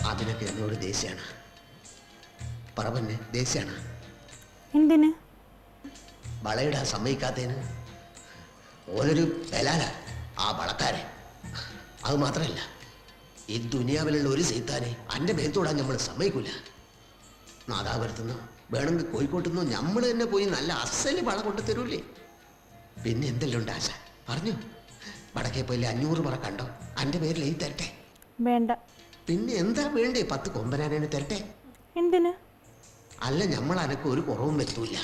അതിനൊക്കെ എന്നോട് ദേഷ്യാണ്. പറവന്നെ ദേഷ്യാണ്. എന്തിന്? വളയിടാൻ സമ്മതിക്കാത്തതിന്. ഓനൊരു ബലാല ആ വളക്കാരൻ. അത് മാത്രമല്ല, ഈ ദുനിയാവിലുള്ള ഒരു സീത്താനെ എൻ്റെ മേത്തോടാൻ നമ്മൾ സമ്മതിക്കൂല. നാദാപുരത്തുനിന്നോ വേണമെങ്കിൽ കോഴിക്കോട്ടുനിന്നോ നമ്മൾ തന്നെ പോയി നല്ല അസല് വള കൊണ്ടു തരൂലേ. പിന്നെ എന്തെല്ലാം ഉണ്ട് ആശ പറഞ്ഞു? വടക്കേ പോയില്ല 500 പറ കണ്ടോ? എൻ്റെ പേരിൽ ഈ തരട്ടെ? വേണ്ട. പിന്നെ എന്താ വേണ്ടേ? 10 കൊമ്പനാനെ തരട്ടെ? എന്തിന്? അല്ല, നമ്മൾ അനക്ക് ഒരു കുറവും വരുത്തൂല.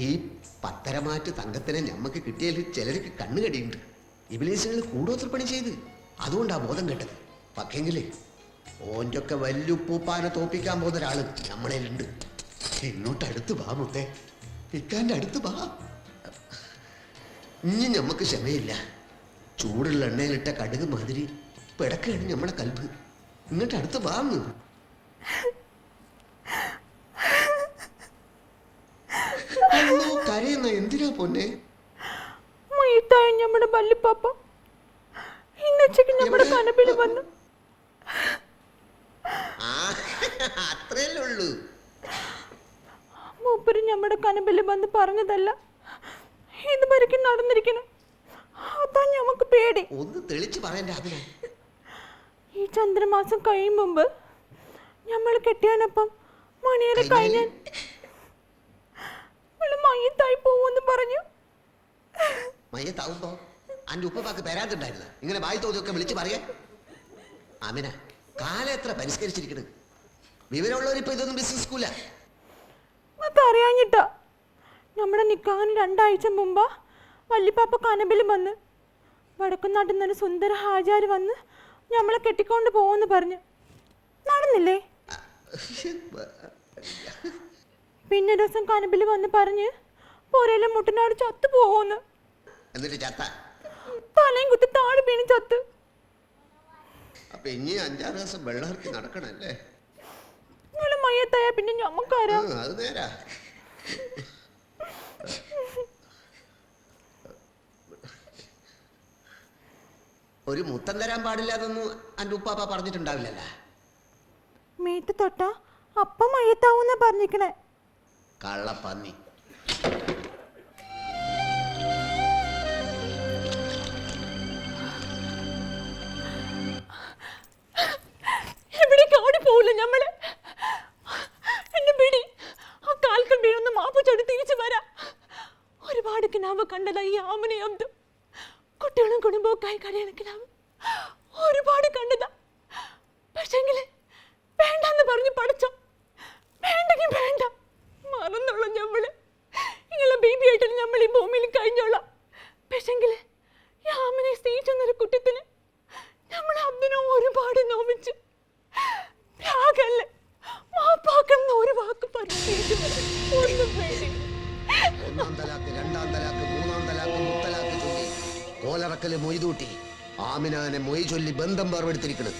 ഈ 10 മാറ്റ് തങ്കത്തിനെ ഞമ്മക്ക് കിട്ടിയതിൽ ചിലർക്ക് കണ്ണുകടിയുണ്ട്. ഇബിലീസുകൾ കൂടോത്ര പണി ചെയ്ത് അതുകൊണ്ടാ ബോധം കെട്ടത്. പക്ഷെങ്കില് ഓൻ്റെ ഒക്കെ വല്യുപ്പൂപ്പാനെ തോപ്പിക്കാൻ പോകുന്ന ഒരാള് നമ്മളേലുണ്ട്. ഇങ്ങോട്ട് അടുത്ത് വാ മുത്തേ, ഇക്കാൻ്റെ അടുത്ത് വാ. ഇനി ഞമ്മക്ക് ക്ഷമയില്ല. ചൂടുള്ള എണ്ണയിലിട്ട കടുക് മാതിരി പിടക്കാണ് നമ്മളെ കൽബ്. ഇങ്ങോട്ട് അടുത്ത് വാന്ന്. കരയുന്ന എന്തിനാ പൊന്നെ? നമ്മുടെ വല്ലിപ്പാപ്പ ഇന്നുച്ചക്ക് നമ്മുടെ കനപ്പിൽ വന്നു. അത്രയല്ലേ ഉള്ളൂ. മൂപ്പര് നമ്മുടെ കനപ്പിൽ വന്ന് പറഞ്ഞതല്ല ഇതുവരെക്ക് നടന്നിരിക്കണം. അതാ ഞമ്മക്ക് പേടി. ഒന്ന് തെളിച്ച് പറയണ്ട. അതിനെ ഈ ചന്ദ്രമാസം കഴിയും മുമ്പ് നമ്മൾ കെട്ടിയാനപ്പം മണിയേറെ കഴിഞ്ഞാൽ മയ്യത്തായി പോവെന്ന് പറഞ്ഞു. മയ്യത്താവുമ്പോ അന്റെ ഉപ്പപ്പാക്ക് പെരാതുണ്ടായിരുന്ന ഇങ്ങനെ വായി തോതിയൊക്കെ വിളിച്ച് പറയാൻ. ആമിന, കാലം എത്ര പരിഷ്കരിച്ചിരിക്കണ്. വിവരമുള്ളവരിപ്പോ ഇതൊന്നും വിശ്വസിക്കൂല. നമുക്ക് അറിയാഞ്ഞിട്ടാ. നമ്മുടെ നിക്കാഹിന് 2 ആഴ്ച മുമ്പാ വല്ലിപ്പാപ്പ കനബിൽ വന്ന് വടക്കുനാട്ടിൽ നിന്നൊരു സുന്ദര ഹാജാര് വന്ന് നമ്മളെ കെട്ടിക്കൊണ്ട് പോവെന്ന് പറഞ്ഞു. നടന്നില്ലേ? പിന്നെ ദിവസം കനബിൽ വന്ന് പറഞ്ഞ് പോരയിലെ മുട്ടനാട് ചത്തു പോവോന്ന്. തലയും കുത്തി താഴെ വീണ് ചത്ത്. അപ്പൊ ഇനി 5-6 ദിവസം വെള്ളമിറക്കി നടക്കണല്ലേ? നിങ്ങള് മയ്യത്തായ പിന്നെ ഞമ്മക്കാരാ? അത് നേരാ. ഒരു മുത്തം തരാൻ പാടില്ല അതൊന്നും എൻ്റെ ഉപ്പാപ്പ പറഞ്ഞിട്ടുണ്ടാവില്ലല്ലോ. മേത്ത് തൊട്ട അപ്പം മയ്യത്താവൂന്നാ പറഞ്ഞിരിക്കണേ. കള്ളപ്പന്നി. എവിടേക്ക് ഓടി പോവില്ല ഞമ്മള്. എന്നെ പിടി. ആ കാൽക്കൽ വീണൊന്ന് മാപ്പ് ചൊടി തിരിച്ചു വരാ. ഒരുപാട് കിനാവ് കണ്ടതാ ഈ ആമനെ അബ്ദു. കുട്ടികളും കുടുംബമൊക്കെ കരയണ കിനാവ് ഒരുപാട് കണ്ടതാ. പക്ഷെങ്കില് വേണ്ടെന്ന് പറഞ്ഞു പഠിച്ചോ. വേണ്ടെങ്കിൽ വേണ്ട, മറന്നുള്ള ഞമ്മള്. ഇങ്ങനെ ബേബി ആയിട്ട് നമ്മൾ ഈ ഭൂമിയിൽ കഴിഞ്ഞോളാം. പക്ഷെങ്കില് ഈ ആമനെ സ്നേഹിച്ചെന്നൊരു കുറ്റത്തിന് നമ്മൾ അബ്ദിനെ ഒരുപാട് നോവിച്ചു. രാഗല്ലേ മാപ്പാക്കുന്ന ഒരു വാക്ക് പറഞ്ഞു. ഒന്നും വേണ്ടി 1-ാം തലാക്ക്, 2-ാം തലാക്ക്, 3-ാം തലാക്ക്, മുത്തലാക്ക് ചൊല്ലി കോലറക്കല് മൊയ്തൂട്ടി ആമിനാനെ മൊയ് ചൊല്ലി ബന്ധം വേർപെടുത്തിരിക്കണ്.